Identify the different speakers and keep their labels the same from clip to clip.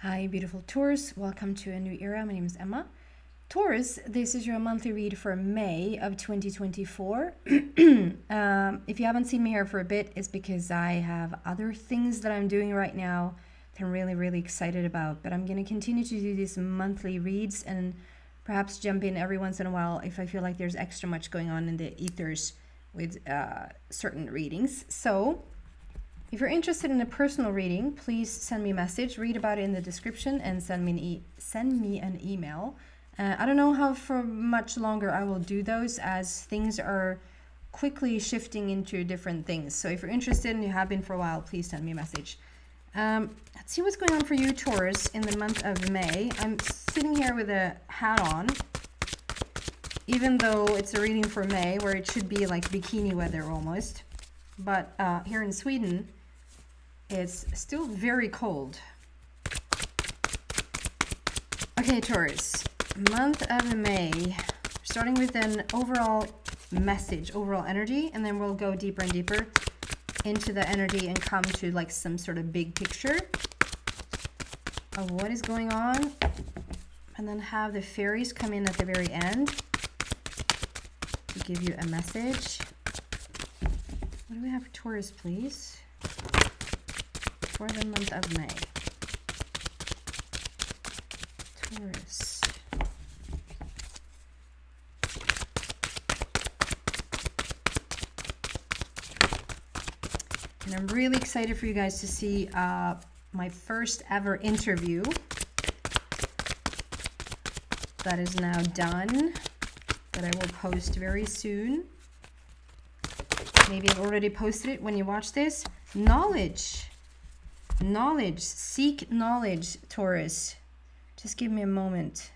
Speaker 1: Hi, beautiful Taurus. Welcome to a new era. My name is Emma. Taurus, this is your monthly read for May of 2024. If you haven't seen me here for a bit, it's because I have other things that I'm doing right now that I'm really, really excited about. But I'm going to continue to do these monthly reads and perhaps jump in every once in a while if I feel like there's extra much going on in the ethers with certain readings. So if you're interested in a personal reading, please send me a message, read about it in the description, and send me an email. I don't know how for much longer I will do those, as things are quickly shifting into different things. So if you're interested and you have been for a while, please send me a message. Let's see what's going on for you, Taurus, in the month of May. I'm sitting here with a hat on, even though it's a reading for May, where it should be like bikini weather almost. But here in Sweden, it's still very cold. Okay, Taurus, month of May, starting with an overall message, overall energy, and then we'll go deeper and deeper into the energy and come to like some sort of big picture of what is going on, and then have the fairies come in at the very end to give you a message. What do we have for Taurus, please, for the month of May? Taurus. And I'm really excited for you guys to see my first ever interview that is now done, that I will post very soon. Maybe I've already posted it when you watch this. Knowledge. Seek knowledge, Taurus. Just give me a moment.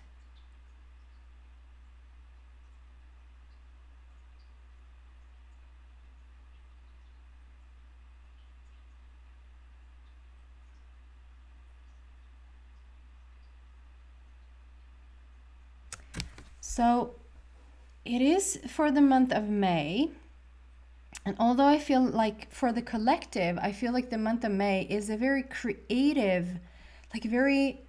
Speaker 1: So it is for the month of May. And although I feel like for the collective, I feel like the month of May is a very creative, like very,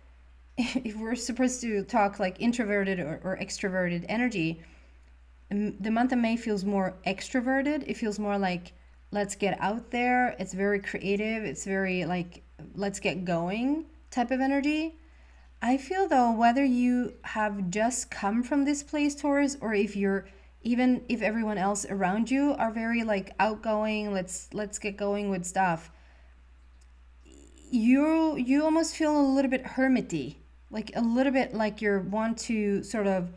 Speaker 1: if we're supposed to talk like introverted or extroverted energy, the month of May feels more extroverted. It feels more like, let's get out there. It's very creative. It's very like, let's get going type of energy. I feel though, whether you have just come from this place, Taurus, or if you're, even if everyone else around you are very like outgoing, let's get going with stuff, you almost feel a little bit hermity, like a little bit like you want to sort of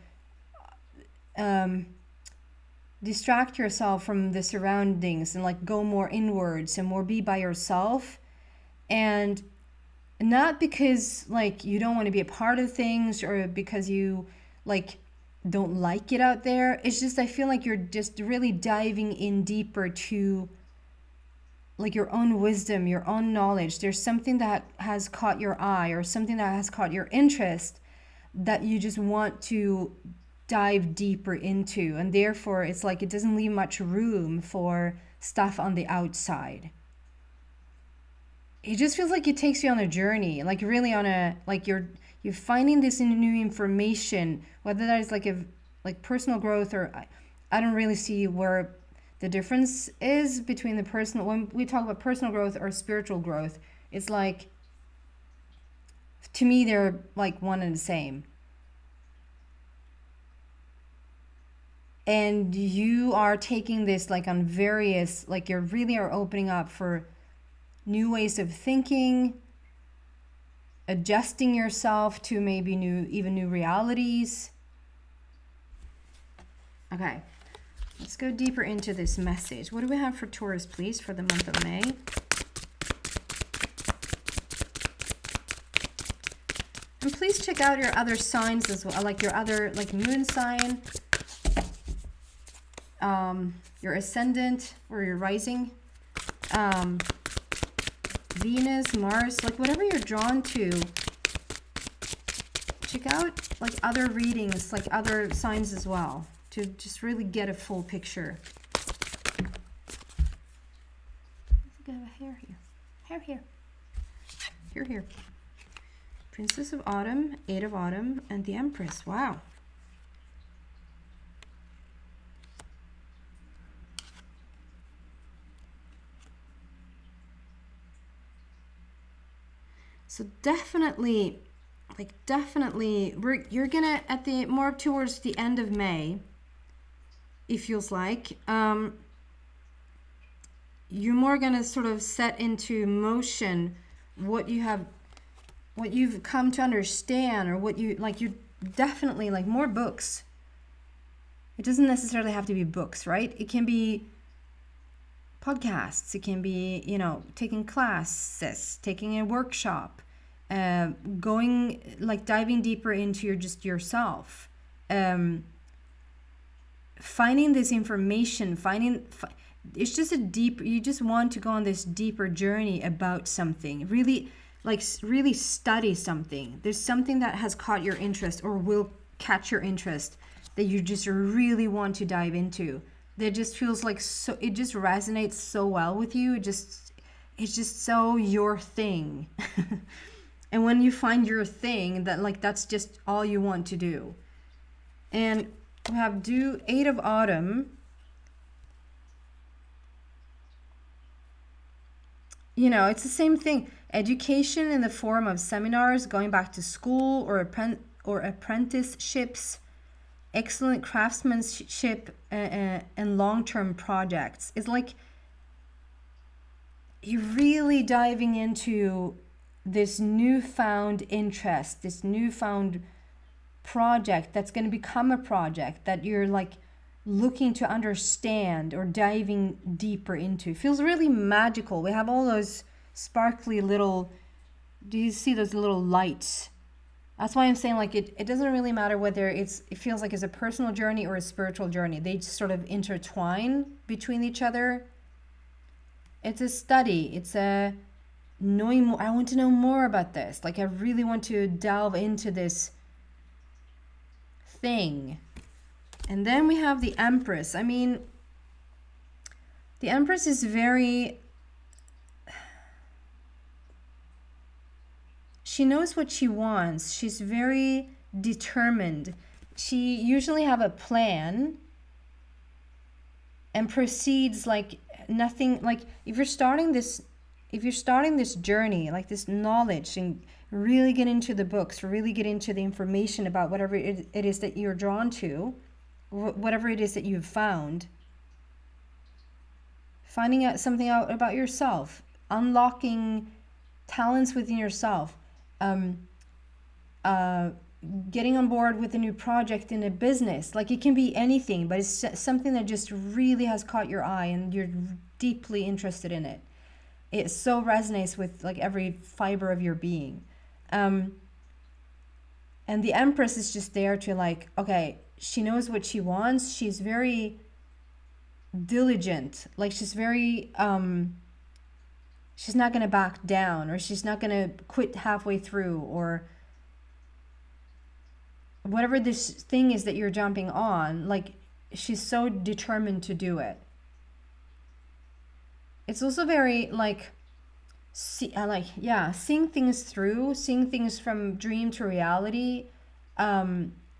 Speaker 1: distract yourself from the surroundings and like go more inwards and more be by yourself. And not because like you don't want to be a part of things or because you like don't like it out there. It's just I feel like you're just really diving in deeper to like your own wisdom, your own knowledge. There's something that has caught your eye or something that has caught your interest that you just want to dive deeper into, and therefore it's like it doesn't leave much room for stuff on the outside. It just feels like it takes you on a journey, like really on a, like you're finding this new information, whether that is like a like personal growth or I don't really see where the difference is between the personal, when we talk about personal growth or spiritual growth. It's like, to me, they're like one and the same. And you are taking this like on various, like you really are opening up for new ways of thinking, adjusting yourself to maybe new realities. Okay, let's go deeper into this message. What do we have for Taurus, please, for the month of May? And please check out your other signs as well, like your other like moon sign, your ascendant or your rising, Venus, Mars, like whatever you're drawn to. Check out like other readings, like other signs as well, to just really get a full picture. I think I have a hair here. Hair here. Here. Princess of Autumn, Eight of Autumn, and the Empress. Wow. So definitely, you're gonna at the more towards the end of May. It feels like you're more gonna sort of set into motion what you've come to understand, or what you like. You definitely like more books. It doesn't necessarily have to be books, right? It can be podcasts. It can be, taking classes, taking a workshop, going like diving deeper into yourself, finding this information, it's just you just want to go on this deeper journey about something, really study something. There's something that has caught your interest or will catch your interest that you just really want to dive into. That just feels like it just resonates so well with you. It's just so your thing. And when you find your thing, that's just all you want to do. And we have Eight of Autumn. It's the same thing. Education in the form of seminars, going back to school, or apprenticeships, excellent craftsmanship, and long-term projects. It's like you're really diving into this newfound interest, this newfound project that's going to become a project that you're like looking to understand or diving deeper into. It feels really magical. We have all those sparkly little, do you see those little lights? That's why I'm saying like it doesn't really matter whether it feels like it's a personal journey or a spiritual journey. They just sort of intertwine between each other. It's a study. It's a knowing more. I want to know more about this. Like I really want to delve into this thing. And then we have the Empress. I mean, the Empress is she knows what she wants. She's very determined. She usually have a plan and proceeds like nothing. Like if you're starting this journey, like this knowledge, and really get into the books, really get into the information about whatever it is that you're drawn to, whatever it is that you've found, finding out something out about yourself, unlocking talents within yourself, getting on board with a new project in a business. Like it can be anything, but it's something that just really has caught your eye and you're deeply interested in it. It so resonates with like every fiber of your being. And the Empress is just there to like, okay, she knows what she wants. She's very diligent. Like she's very, she's not going to back down, or she's not going to quit halfway through, or whatever this thing is that you're jumping on, like she's so determined to do it. It's also very like, seeing things through, seeing things from dream to reality,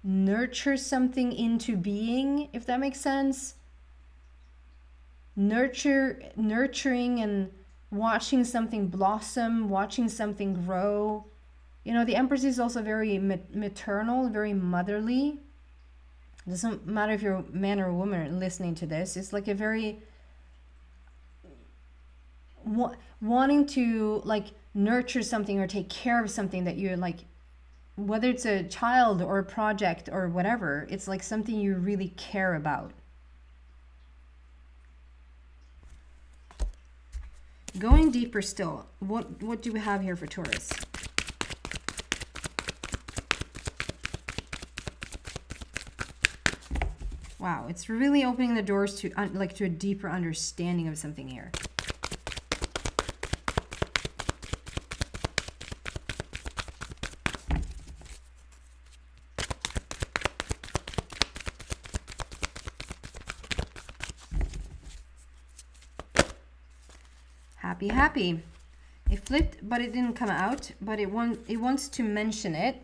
Speaker 1: nurture something into being, if that makes sense. Nurturing and watching something blossom, watching something grow. The Empress is also very maternal, very motherly. It doesn't matter if you're a man or a woman listening to this. It's like a very wanting to like nurture something or take care of something that you're like, whether it's a child or a project or whatever, it's like something you really care about. Going deeper still, what do we have here for Taurus? Wow, it's really opening the doors to to a deeper understanding of something here. Happy. It flipped, but it didn't come out, but it wants to mention it.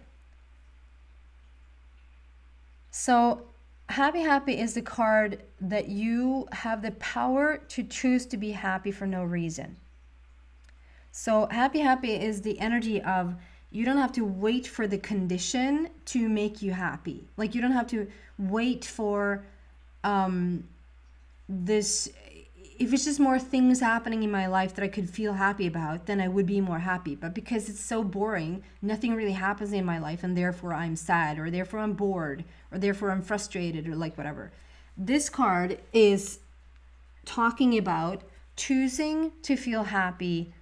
Speaker 1: So happy is the card that you have the power to choose to be happy for no reason. So happy is the energy of, you don't have to wait for the condition to make you happy. Like, you don't have to wait for this. If it's just more things happening in my life that I could feel happy about, then I would be more happy. But because it's so boring, nothing really happens in my life, and therefore I'm sad, or therefore I'm bored, or therefore I'm frustrated, or like whatever. This card is talking about choosing to feel happy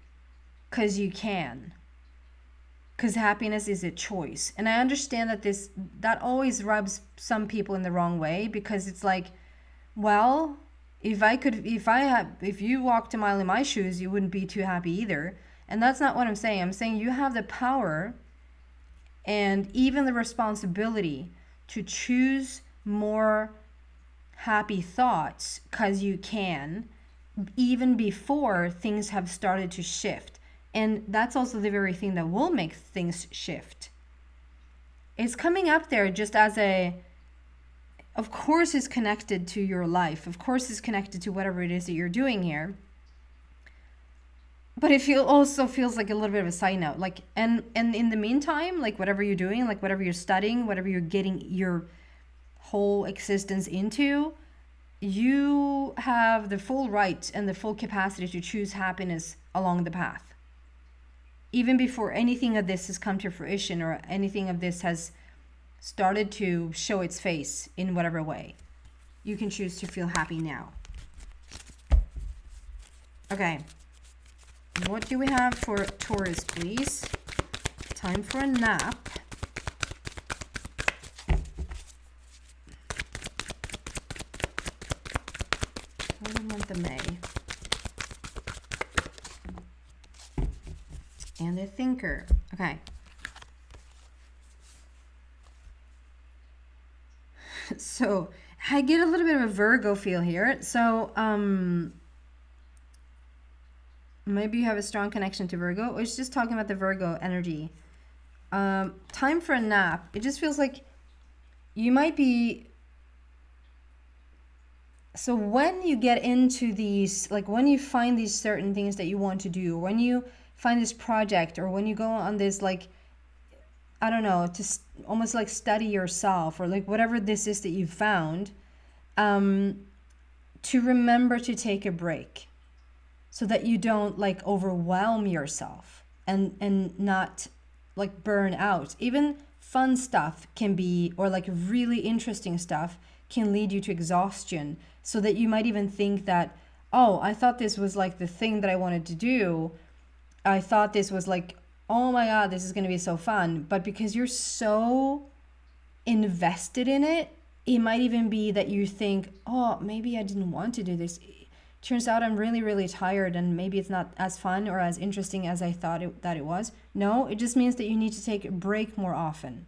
Speaker 1: because you can. Because happiness is a choice. And I understand that always rubs some people in the wrong way, because it's like, well, if you walked a mile in my shoes, you wouldn't be too happy either. And that's not what I'm saying. I'm saying you have the power and even the responsibility to choose more happy thoughts, because you can, even before things have started to shift. And that's also the very thing that will make things shift. It's coming up there just as of course it's connected to your life. Of course it's connected to whatever it is that you're doing here. But it also feels like a little bit of a side note. Like, and in the meantime, like whatever you're doing, like whatever you're studying, whatever you're getting your whole existence into, you have the full right and the full capacity to choose happiness along the path. Even before anything of this has come to fruition, or anything of this has started to show its face in whatever way, you can choose to feel happy now. Okay. What do we have for Taurus, please? Time for a nap. For the month of May. And the Thinker. Okay. So I get a little bit of a Virgo feel here. So maybe you have a strong connection to Virgo. It's just talking about the Virgo energy. Time for a nap. It just feels like you might be. So when you get into these, like when you find these certain things that you want to do, when you find this project, or when you go on this, like, I don't know, to almost like study yourself, or like whatever this is that you've found, to remember to take a break, so that you don't like overwhelm yourself and not like burn out. Even fun stuff can be, or like really interesting stuff can lead you to exhaustion, so that you might even think that, oh, I thought this was like the thing that I wanted to do. I thought this was like, oh my God, this is going to be so fun. But because you're so invested in it, it might even be that you think, oh, maybe I didn't want to do this. Turns out I'm really, really tired, and maybe it's not as fun or as interesting as I thought that it was. No, it just means that you need to take a break more often.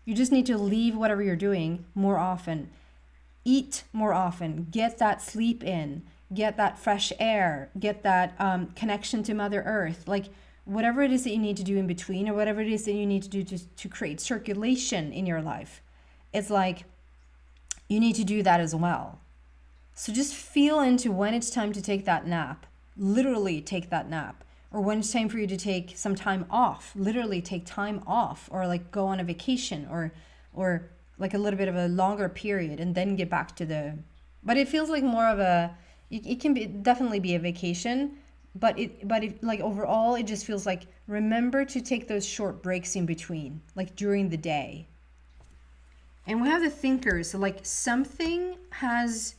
Speaker 1: You just need to leave whatever you're doing more often. Eat more often. Get that sleep in. Get that fresh air. Get that connection to Mother Earth. Like, whatever it is that you need to do in between, or whatever it is that you need to do to create circulation in your life, it's like you need to do that as well. So just feel into when it's time to take that nap. Literally take that nap. Or when it's time for you to take some time off. Literally take time off, or like go on a vacation, or like a little bit of a longer period, and then get back to the. But it feels like more of a. It can be definitely be a vacation, but like overall it just feels like, remember to take those short breaks in between, like during the day. And we have the Thinker. So like something has.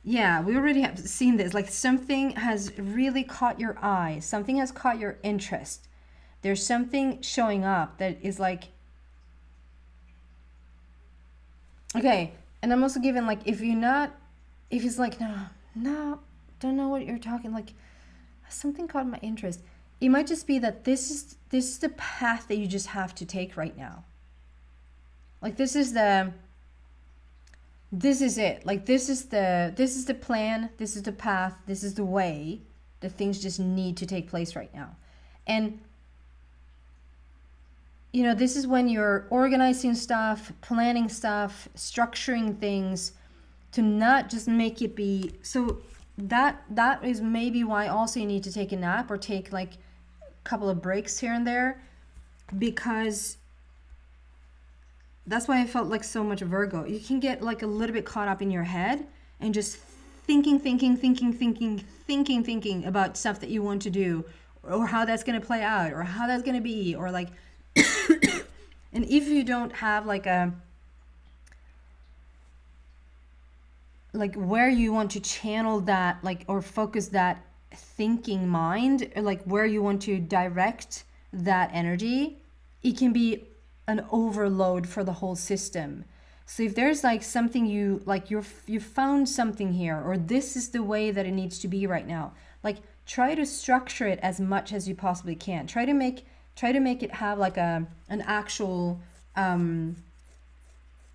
Speaker 1: Yeah, we already have seen this. Like something has really caught your eye. Something has caught your interest. There's something showing up that is like, okay. And I'm also given like, if it's like, no, don't know what you're talking. Like something caught my interest. It might just be that this is the path that you just have to take right now. Like this is it. Like this is the plan, this is the path, this is the way. that things just need to take place right now. And you know, this is when you're organizing stuff, planning stuff, structuring things, to not just make it be. So that is maybe why also you need to take a nap or take like a couple of breaks here and there, because that's why I felt like so much Virgo. You can get like a little bit caught up in your head and just thinking about stuff that you want to do, or how that's going to play out, or how that's going to be, or like and if you don't have like where you want to channel that, like, or focus that thinking mind, or like where you want to direct that energy, it can be an overload for the whole system. So if there's like something you like, you found something here, or this is the way that it needs to be right now, like try to structure it as much as you possibly can. Try to make it have like an actual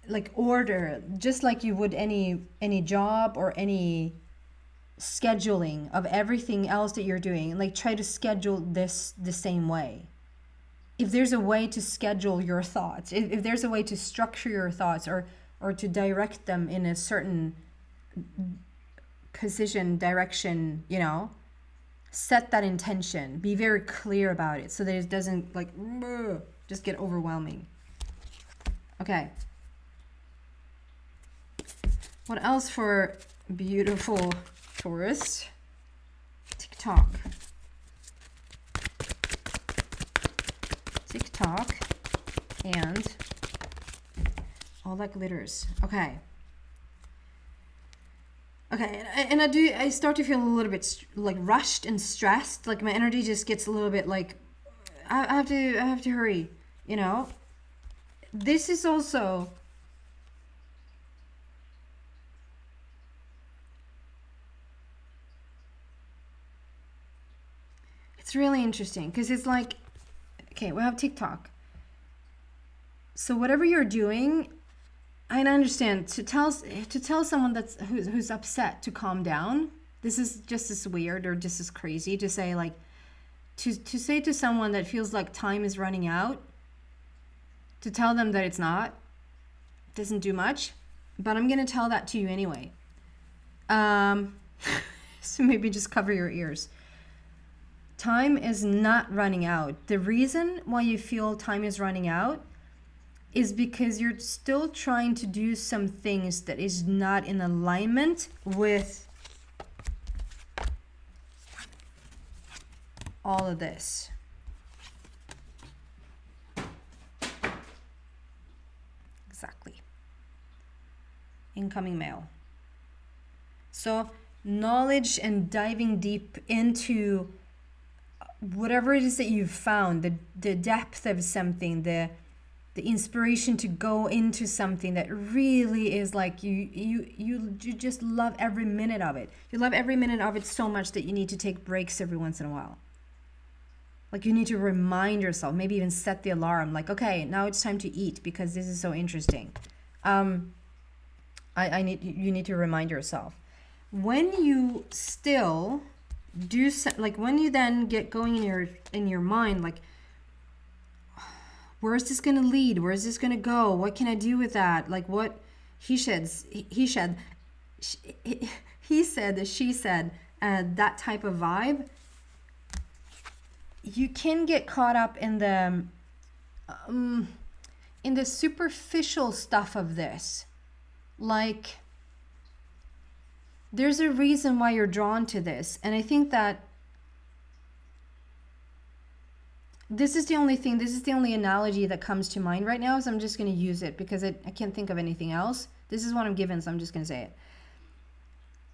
Speaker 1: like order, just like you would any job or any scheduling of everything else that you're doing. Like try to schedule this the same way. If there's a way to schedule your thoughts, if there's a way to structure your thoughts, or to direct them in a certain position, direction, you know, set that intention, be very clear about it so that it doesn't like just get overwhelming. Okay. What else for beautiful Taurus? TikTok and all that glitters. Okay, and I start to feel a little bit like rushed and stressed. Like my energy just gets a little bit like I have to hurry. You know, this is also it's really interesting because it's like, okay, we have TikTok. So whatever you're doing, I understand to tell someone who's upset to calm down. This is just as weird or just as crazy to say, like, to say to someone that feels like time is running out, to tell them that it's not, doesn't do much. But I'm gonna tell that to you anyway. So maybe just cover your ears. Time is not running out. The reason why you feel time is running out is because you're still trying to do some things that is not in alignment with all of this. Exactly. Incoming mail. So knowledge and diving deep into whatever it is that you've found, the depth of something, the inspiration to go into something that really is like you just love every minute of it. You love every minute of it so much that you need to take breaks every once in a while. Like you need to remind yourself, maybe even set the alarm, like, okay, now it's time to eat because this is so interesting. You need to remind yourself. When you still do like when you then get going in your mind, like, where is this going to lead? Where is this going to go? What can I do with that? Like what he said, she said, that type of vibe, you can get caught up in the superficial stuff of this. Like, there's a reason why you're drawn to this. And I think that this is the only analogy that comes to mind right now, so I'm just going to use it because I can't think of anything else. This is what I'm given, so I'm just going to say it.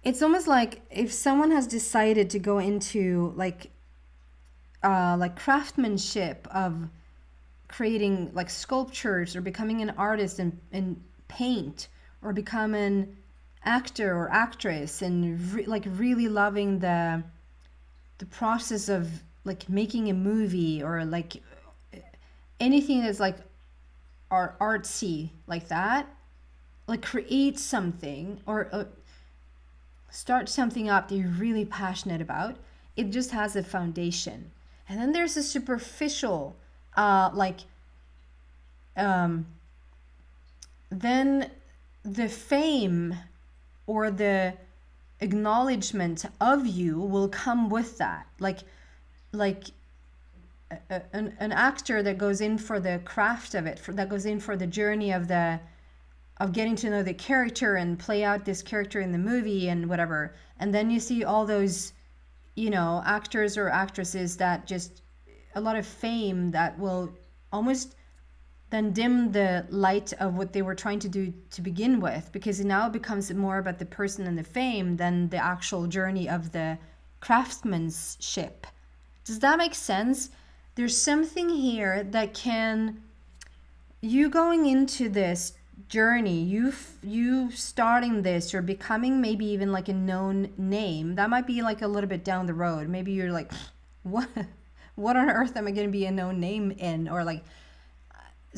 Speaker 1: It's almost like if someone has decided to go into like craftsmanship of creating like sculptures, or becoming an artist and paint, or become an actor or actress, and really loving the process of like making a movie, or like anything that's like artsy like that, like create something or start something up that you're really passionate about. it just has a foundation. And then there's a superficial, then the fame or the acknowledgement of you will come with that. Like an actor that goes in for the craft of it, that goes in for the journey of getting to know the character and play out this character in the movie and whatever. And then you see all those, actors or actresses that just a lot of fame that will almost then dim the light of what they were trying to do to begin with, because now it becomes more about the person and the fame than the actual journey of the craftsmanship. Does that make sense? There's something here that you going into this journey, you starting this, you're becoming maybe even like a known name. That might be like a little bit down the road. Maybe you're like, what on earth am I going to be a known name in? Or like,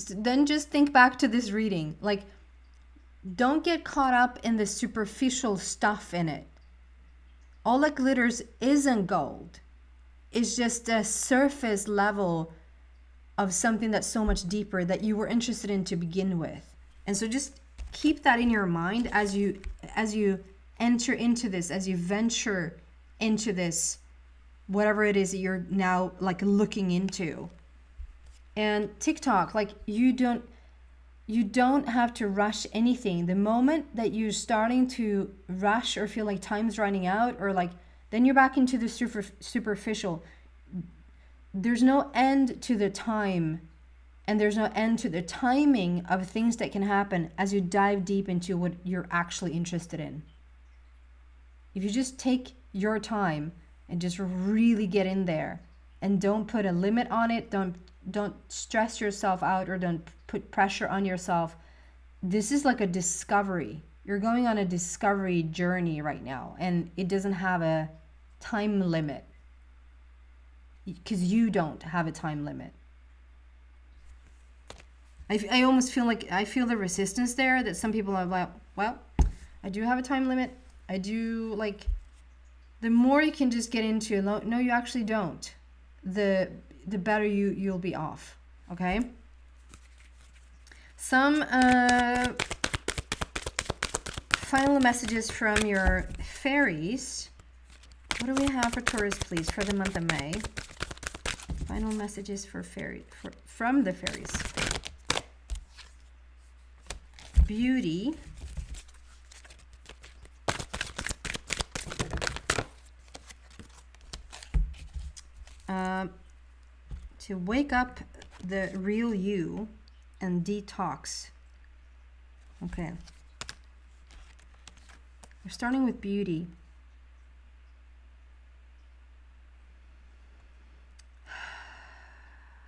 Speaker 1: then just think back to this reading. Like, don't get caught up in the superficial stuff in it. All that glitters isn't gold. It's just a surface level of something that's so much deeper that you were interested in to begin with. And so just keep that in your mind as you enter into this, as you venture into this, whatever it is that you're now like looking into. And TikTok, like you don't have to rush anything. The moment that you're starting to rush or feel like time's running out, or like, then you're back into the superficial. There's no end to the time, and there's no end to the timing of things that can happen as you dive deep into what you're actually interested in. If you just take your time and just really get in there and don't put a limit on it, don't stress yourself out or don't put pressure on yourself. This is like a discovery. You're going on a discovery journey right now, and it doesn't have a time limit because you don't have a time limit. I almost feel like I feel the resistance there, that some people are like, well, I do have a time limit. I do, like, the more you can just get into, no, you actually don't. The better you'll be off. Okay. Some final messages from your fairies. What do we have for Taurus, please, for the month of May? Final messages for from the fairies. Beauty. To wake up the real you and detox. Okay. We're starting with beauty.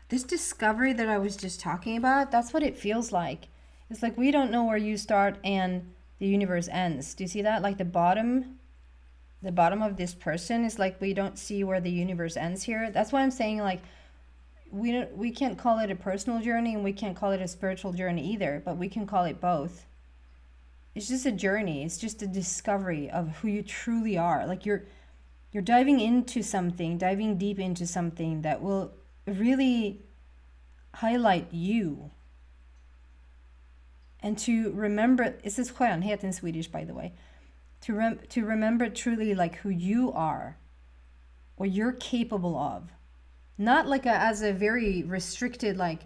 Speaker 1: This discovery that I was just talking about, that's what it feels like. It's like we don't know where you start and the universe ends. Do you see that? Like the bottom of this person is like we don't see where the universe ends here. That's why I'm saying, like, we can't call it a personal journey and we can't call it a spiritual journey either, but we can call it both. It's just a journey. It's just a discovery of who you truly are. Like you're diving into something, diving deep into something that will really highlight you. And to remember, it says skönhet in Swedish, by the way, to remember truly like who you are, what you're capable of. Not like as a very restricted, like,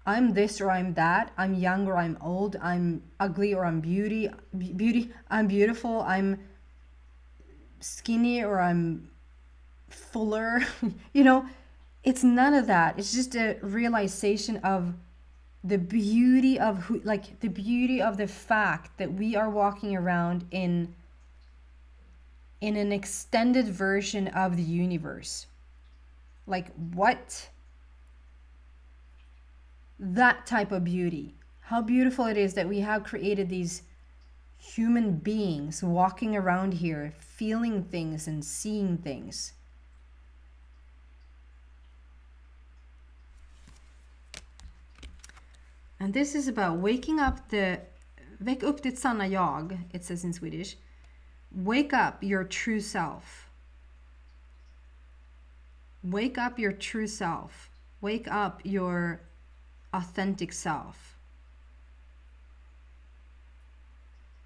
Speaker 1: I'm this or I'm that, I'm young or I'm old, I'm ugly or I'm I'm beautiful, I'm skinny or I'm fuller. It's none of that. It's just a realization of the beauty of who, like the beauty of the fact that we are walking around in an extended version of the universe. Like what? That type of beauty. How beautiful it is that we have created these human beings walking around here, feeling things and seeing things. And this is about waking up väck upp ditt sanna jag, it says in Swedish. Wake up your true self. Wake up your true self. Wake up your authentic self.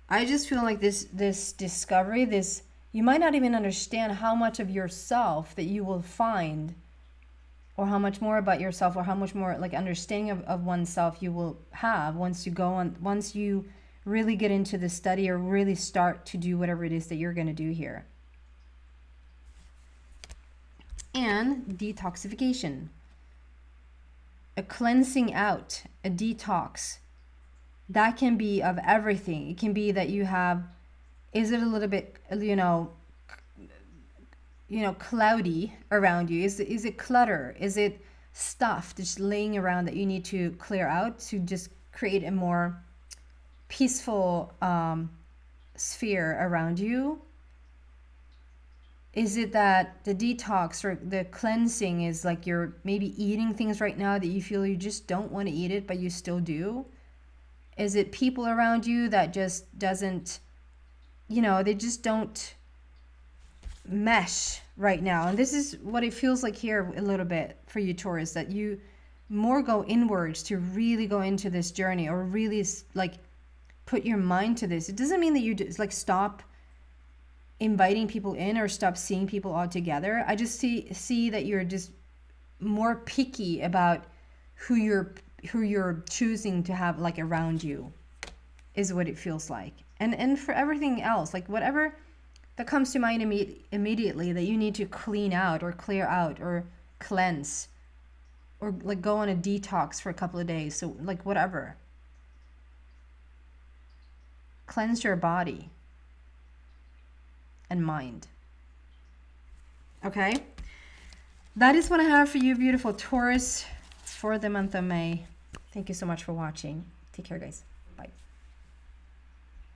Speaker 1: I just feel like this discovery, this, you might not even understand how much of yourself that you will find, or how much more about yourself, or how much more like understanding of oneself you will have once you really get into the study, or really start to do whatever it is that you're going to do here. And detoxification, a cleansing out, a detox. That can be of everything. It can be that you have, is it a little bit, cloudy around you? Is it clutter? Is it stuff just laying around that you need to clear out to just create a more peaceful sphere around you? Is it that the detox or the cleansing is like you're maybe eating things right now that you feel you just don't want to eat it, but you still do? Is it people around you that just doesn't, they just don't mesh right now? And this is what it feels like here a little bit for you, Taurus, that you more go inwards to really go into this journey, or really like put your mind to this. It doesn't mean that you just like stop inviting people in or stop seeing people altogether. I just see that you're just more picky about who you're choosing to have like around you, is what it feels like. And for everything else, like whatever that comes to mind immediately that you need to clean out or clear out or cleanse, or like go on a detox for a couple of days. So like whatever, cleanse your body and mind. Okay, that is what I have for you, beautiful Taurus, for the month of May. Thank you so much for watching. Take care, guys. Bye.